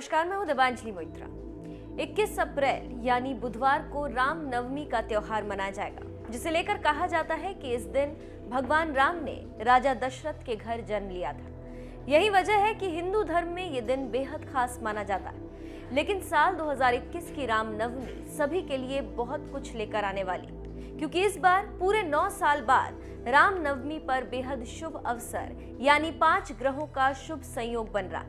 नमस्कार, मैं हूं देवांजलि मोइत्रा। 21 अप्रैल यानी बुधवार को राम नवमी का त्योहार मनाया जाएगा, जिसे लेकर कहा जाता है कि इस दिन भगवान राम ने राजा दशरथ के घर जन्म लिया था। यही वजह है कि हिंदू धर्म में ये दिन बेहद खास माना जाता है। लेकिन साल 2021 की राम नवमी सभी के लिए बहुत कुछ लेकर आने वाली, क्योंकि इस बार पूरे 9 साल बाद राम नवमी पर बेहद शुभ अवसर यानी 5 ग्रहों का शुभ संयोग बन रहा।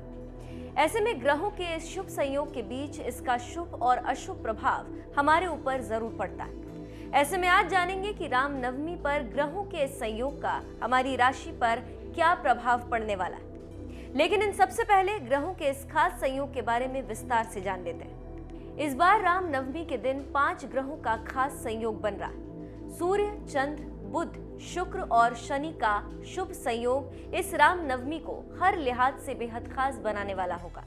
ऐसे में ग्रहों के इस शुभ संयोग के बीच इसका शुभ और अशुभ प्रभाव हमारे ऊपर जरूर पड़ता है। ऐसे में आज जानेंगे कि राम नवमी पर ग्रहों के इस संयोग का हमारी राशि पर क्या प्रभाव पड़ने वाला है। लेकिन इन सबसे पहले ग्रहों के इस खास संयोग के बारे में विस्तार से जान लेते हैं। इस बार राम नवमी के दिन 5 ग्रहों का खास संयोग बन रहा है। सूर्य, चंद्र, बुध, शुक्र और शनि का शुभ संयोग इस राम नवमी को हर लिहाज से बेहद खास बनाने वाला होगा।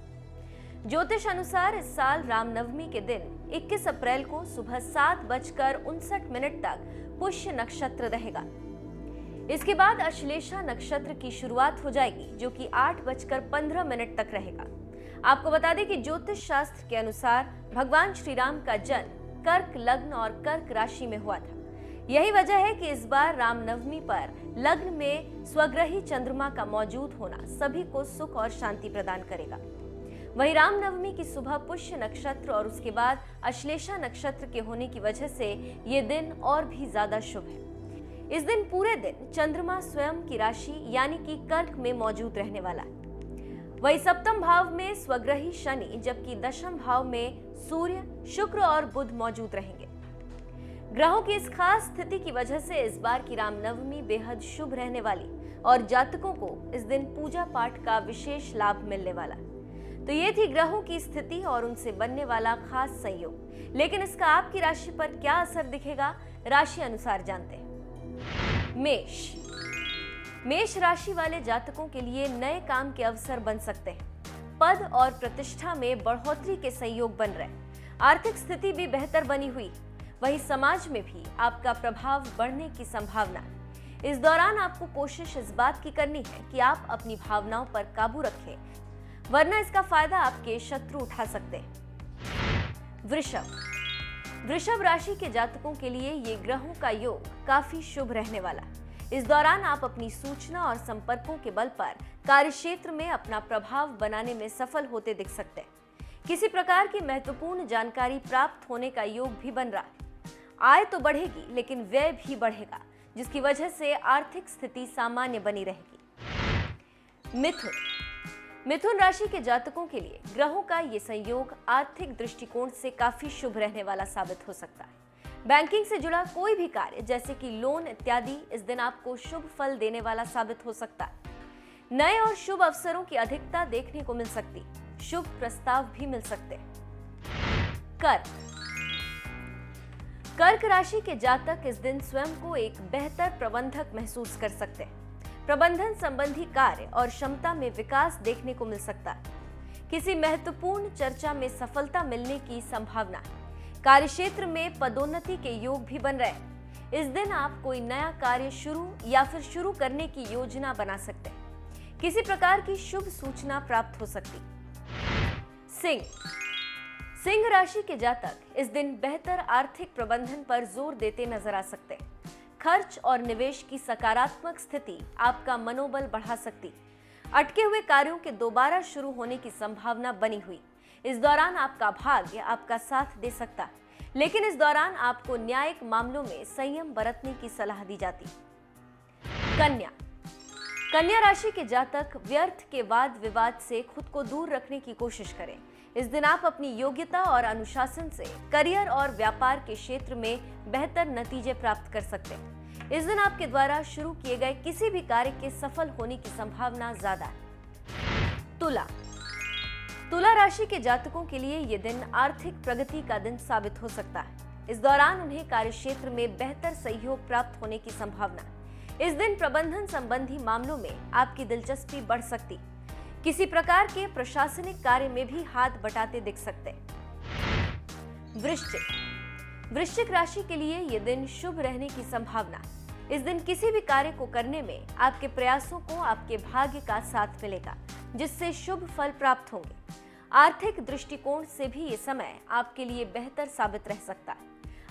ज्योतिष अनुसार इस साल राम नवमी के दिन 21 अप्रैल को सुबह 7:59 तक पुष्य नक्षत्र रहेगा। इसके बाद अश्लेषा नक्षत्र की शुरुआत हो जाएगी, जो कि 8:15 तक रहेगा। आपको बता दें कि ज्योतिष शास्त्र के अनुसार भगवान श्री राम का जन्म कर्क लग्न और कर्क राशि में हुआ था। यही वजह है कि इस बार रामनवमी पर लग्न में स्वग्रही चंद्रमा का मौजूद होना सभी को सुख और शांति प्रदान करेगा। वहीं रामनवमी की सुबह पुष्य नक्षत्र और उसके बाद अश्लेषा नक्षत्र के होने की वजह से ये दिन और भी ज्यादा शुभ है। इस दिन पूरे दिन चंद्रमा स्वयं की राशि यानी कि कर्क में मौजूद रहने वाला है। वहीं सप्तम भाव में स्वग्रही शनि, जबकि दशम भाव में सूर्य, शुक्र और बुध मौजूद रहेंगे। ग्रहों की इस खास स्थिति की वजह से इस बार की रामनवमी बेहद शुभ रहने वाली और जातकों को इस दिन पूजा पाठ का विशेष लाभ मिलने वाला। तो ये थी ग्रहों की स्थिति और उनसे बनने वाला खास संयोग। लेकिन इसका आपकी राशि पर क्या असर दिखेगा, राशि अनुसार जानते हैं। मेष राशि वाले जातकों के लिए नए काम के अवसर बन सकते हैं। पद और प्रतिष्ठा में बढ़ोतरी के संयोग बन रहे। आर्थिक स्थिति भी बेहतर बनी हुई। वहीं समाज में भी आपका प्रभाव बढ़ने की संभावना। इस दौरान आपको कोशिश इस बात की करनी है कि आप अपनी भावनाओं पर काबू रखें, वरना इसका फायदा आपके शत्रु उठा सकते हैं। वृषभ राशि के जातकों के लिए ये ग्रहों का योग काफी शुभ रहने वाला। इस दौरान आप अपनी सूचना और संपर्कों के बल पर कार्यक्षेत्र में अपना प्रभाव बनाने में सफल होते दिख सकते हैं। किसी प्रकार की महत्वपूर्ण जानकारी प्राप्त होने का योग भी बन रहा है। आय तो बढ़ेगी, लेकिन व्यय भी बढ़ेगा, जिसकी वजह से आर्थिक स्थिति सामान्य बनी रहेगी। मिथुन राशि के जातकों के लिए ग्रहों का ये संयोग आर्थिक दृष्टिकोण से काफी शुभ रहने वाला साबित हो सकता है। बैंकिंग से जुड़ा कोई भी कार्य जैसे कि लोन इत्यादि इस दिन आपको शुभ फल देने वाला साबित हो सकता है। नए और शुभ अवसरों की अधिकता देखने को मिल सकती। शुभ प्रस्ताव भी मिल सकते। कर्क राशि के जातक इस दिन स्वयं को एक बेहतर प्रबंधक महसूस कर सकते हैं। प्रबंधन संबंधी कार्य और क्षमता में विकास देखने को मिल सकता है। किसी महत्वपूर्ण चर्चा में सफलता मिलने की संभावना है। कार्यक्षेत्र में पदोन्नति के योग भी बन रहे हैं। इस दिन आप कोई नया कार्य शुरू करने की योजना बना सकते हैं। किसी प्रकार की शुभ सूचना प्राप्त हो सकती। सिंह राशि के जातक इस दिन बेहतर आर्थिक प्रबंधन पर जोर देते नजर आ सकते हैं। खर्च और निवेश की सकारात्मक स्थिति आपका मनोबल बढ़ा सकती। अटके हुए कार्यों के दोबारा शुरू होने की संभावना बनी हुई। इस दौरान आपका भाग्य आपका साथ दे सकता, लेकिन इस दौरान आपको न्यायिक मामलों में संयम बरतने की सलाह दी जाती। कन्या राशि के जातक व्यर्थ के वाद विवाद से खुद को दूर रखने की कोशिश करें। इस दिन आप अपनी योग्यता और अनुशासन से करियर और व्यापार के क्षेत्र में बेहतर नतीजे प्राप्त कर सकते हैं। इस दिन आपके द्वारा शुरू किए गए किसी भी कार्य के सफल होने की संभावना ज्यादा है। तुला राशि के जातकों के लिए ये दिन आर्थिक प्रगति का दिन साबित हो सकता है। इस दौरान उन्हें कार्यक्षेत्र में बेहतर सहयोग प्राप्त होने की संभावना। इस दिन प्रबंधन संबंधी मामलों में आपकी दिलचस्पी बढ़ सकती। किसी प्रकार के प्रशासनिक कार्य में भी हाथ बटाते दिख सकते। वृश्चिक राशि के लिए ये दिन शुभ रहने की संभावना। इस दिन किसी भी कार्य को करने में आपके प्रयासों को आपके भाग्य का साथ मिलेगा, जिससे शुभ फल प्राप्त होंगे। आर्थिक दृष्टिकोण से भी ये समय आपके लिए बेहतर साबित रह सकता है।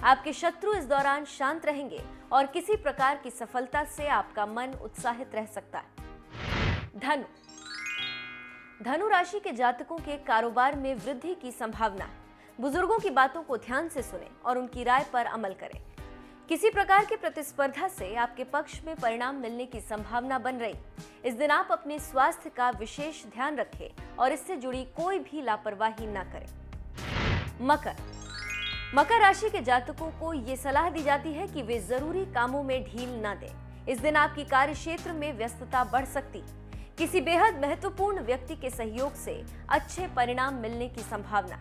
आपके शत्रु इस दौरान शांत रहेंगे और किसी प्रकार की सफलता से आपका मन उत्साहित रह सकता है। धनु राशि के जातकों के कारोबार में वृद्धि की संभावना है। बुजुर्गों की बातों को ध्यान से सुनें और उनकी राय पर अमल करें। किसी प्रकार की प्रतिस्पर्धा से आपके पक्ष में परिणाम मिलने की संभावना बन रही। इस दिन आप अपने स्वास्थ्य का विशेष ध्यान रखें और इससे जुड़ी कोई भी लापरवाही न करें। मकर राशि के जातकों को ये सलाह दी जाती है कि वे जरूरी कामों में ढील न दें। इस दिन आपकी कार्य क्षेत्र में व्यस्तता बढ़ सकती। किसी बेहद महत्वपूर्ण व्यक्ति के सहयोग से अच्छे परिणाम मिलने की संभावना।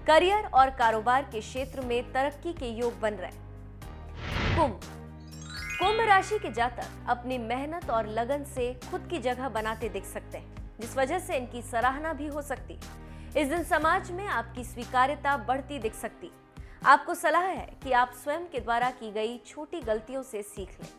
करियर और कारोबार के क्षेत्र में तरक्की के योग बन रहे। कुंभ राशि के जातक अपनी मेहनत और लगन से खुद की जगह बनाते दिख सकते हैं, जिस वजह से इनकी सराहना भी हो सकती। इस दिन समाज में आपकी स्वीकार्यता बढ़ती दिख सकती। आपको सलाह है कि आप स्वयं के द्वारा की गई छोटी गलतियों से सीख लें।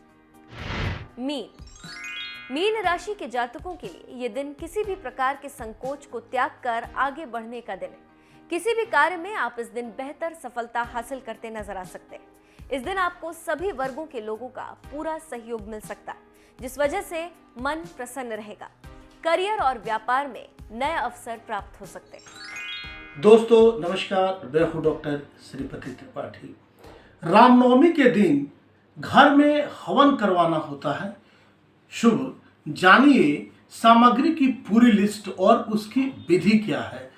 मीन राशि के जातकों के लिए यह दिन किसी भी प्रकार के संकोच को त्याग कर आगे बढ़ने का दिन है। किसी भी कार्य में आप इस दिन बेहतर सफलता हासिल करते नजर आ सकते हैं। इस दिन आपको सभी वर्गों के लोगों का पूरा सहयोग मिल सकता है, जिस वजह से मन प्रसन्न रहेगा। करियर और व्यापार में नए अवसर प्राप्त हो सकते हैं। दोस्तों नमस्कार, मैं हूं डॉक्टर श्रीपति त्रिपाठी। रामनवमी के दिन घर में हवन करवाना होता है शुभ। जानिए सामग्री की पूरी लिस्ट और उसकी विधि क्या है।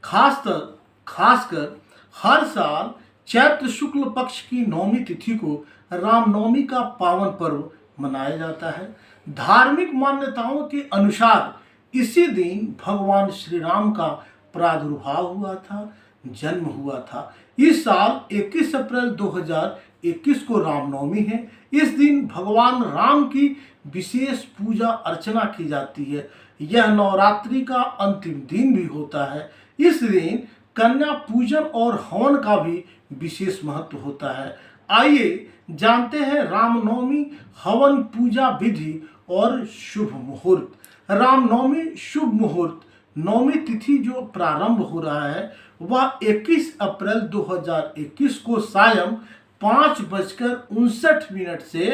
खासकर हर साल चैत्र शुक्ल पक्ष की नवमी तिथि को रामनवमी का पावन पर्व मनाया जाता है। धार्मिक मान्यताओं के अनुसार इसी दिन भगवान श्री राम का प्रादुर्भाव हुआ था, जन्म हुआ था। इस साल 21 अप्रैल 2021 को रामनवमी है। इस दिन भगवान राम की विशेष पूजा अर्चना की जाती है। यह नवरात्रि का अंतिम दिन भी होता है। इस दिन कन्या पूजन और हवन का भी विशेष महत्व होता है। आइए जानते हैं रामनवमी हवन पूजा विधि और शुभ मुहूर्त। रामनवमी शुभ मुहूर्त नवमी तिथि जो प्रारंभ हो रहा है वह 21 अप्रैल 2021 को सायं 5:59 से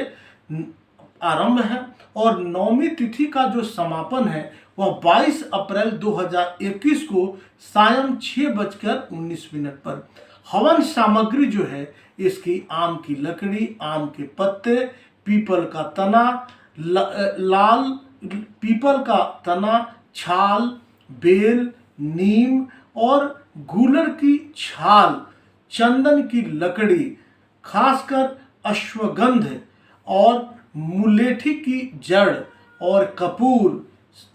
आरंभ है और नवमी तिथि का जो समापन है वह 22 अप्रैल 2021 को सायं 6:19 पर। हवन सामग्री जो है इसकी आम की लकड़ी, आम के पत्ते, पीपल का तना, लाल पीपल का तना, छाल, बेल, नीम और गूलर की छाल, चंदन की लकड़ी, खासकर अश्वगंध और मुलेठी की जड़ और कपूर,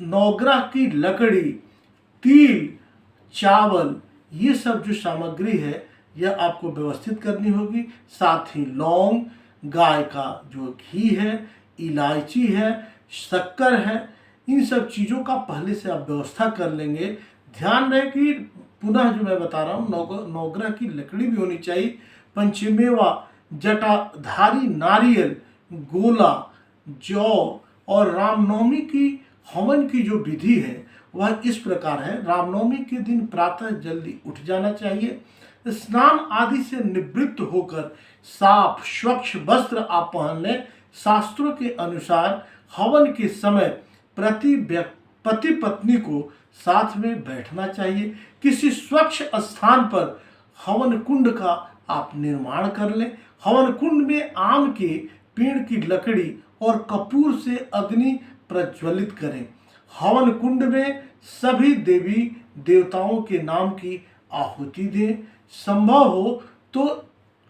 नौग्रह की लकड़ी, तिल, चावल, ये सब जो सामग्री है यह आपको व्यवस्थित करनी होगी। साथ ही लौंग, गाय का जो घी है, इलायची है, शक्कर है, इन सब चीज़ों का पहले से आप व्यवस्था कर लेंगे। ध्यान रहे कि पुनः जो मैं बता रहा हूँ नौग्रह की लकड़ी भी होनी चाहिए। पंचमेवा, जटाधारी नारियल, गोला, जौ और रामनवमी की हवन की जो विधि है वह इस प्रकार है। रामनवमी के दिन प्रातः जल्दी उठ जाना चाहिए। स्नान आदि से निवृत्त होकर साफ स्वच्छ वस्त्र आप पहन लें। शास्त्रों के अनुसार हवन के समय पति पत्नी को साथ में बैठना चाहिए। किसी स्वच्छ स्थान पर हवन कुंड का आप निर्माण कर लें। हवन कुंड में आम के पेड़ की लकड़ी और कपूर से अग्नि प्रज्वलित करें। हवन कुंड में सभी देवी देवताओं के नाम की आहुति दें। संभव हो तो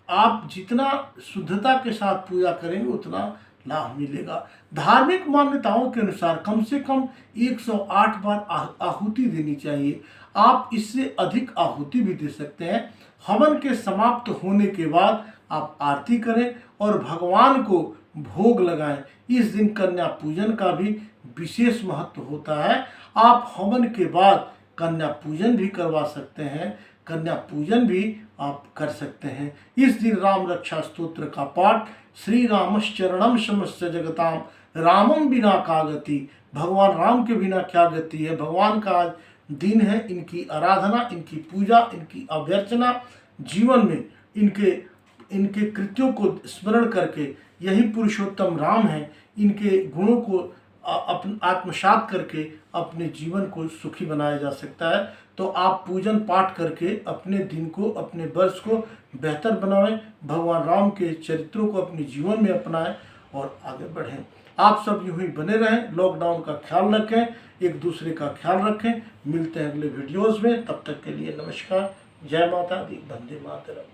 आप जितना शुद्धता के साथ पूजा करेंगे उतना लाभ मिलेगा। धार्मिक मान्यताओं के अनुसार कम से कम 108 बार आहुति देनी चाहिए। आप इससे अधिक आहुति भी दे सकते हैं। हवन के समाप्त होने के बाद आप आरती करें और भगवान को भोग लगाएं। इस दिन कन्या पूजन का भी विशेष महत्व होता है। आप हवन के बाद कन्या पूजन भी करवा सकते हैं, कन्या पूजन भी आप कर सकते हैं। इस दिन राम रक्षा स्तोत्र का पाठ, श्री रामश्चरणम समस्त जगताम रामम बिना का गति, भगवान राम के बिना क्या गति है। भगवान का आज दिन है। इनकी आराधना, इनकी पूजा, इनकी अभ्यर्चना, जीवन में इनके कृत्यों को स्मरण करके यही पुरुषोत्तम राम है, इनके गुणों को आत्मसात करके अपने जीवन को सुखी बनाया जा सकता है। तो आप पूजन पाठ करके अपने दिन को, अपने वर्ष को बेहतर बनाएं, भगवान राम के चरित्रों को अपने जीवन में अपनाएं और आगे बढ़ें। आप सब यूं ही बने रहें, लॉकडाउन का ख्याल रखें, एक दूसरे का ख्याल रखें। मिलते हैं अगले वीडियोस में, तब तक के लिए नमस्कार, जय माता दी, वंदे मातरम।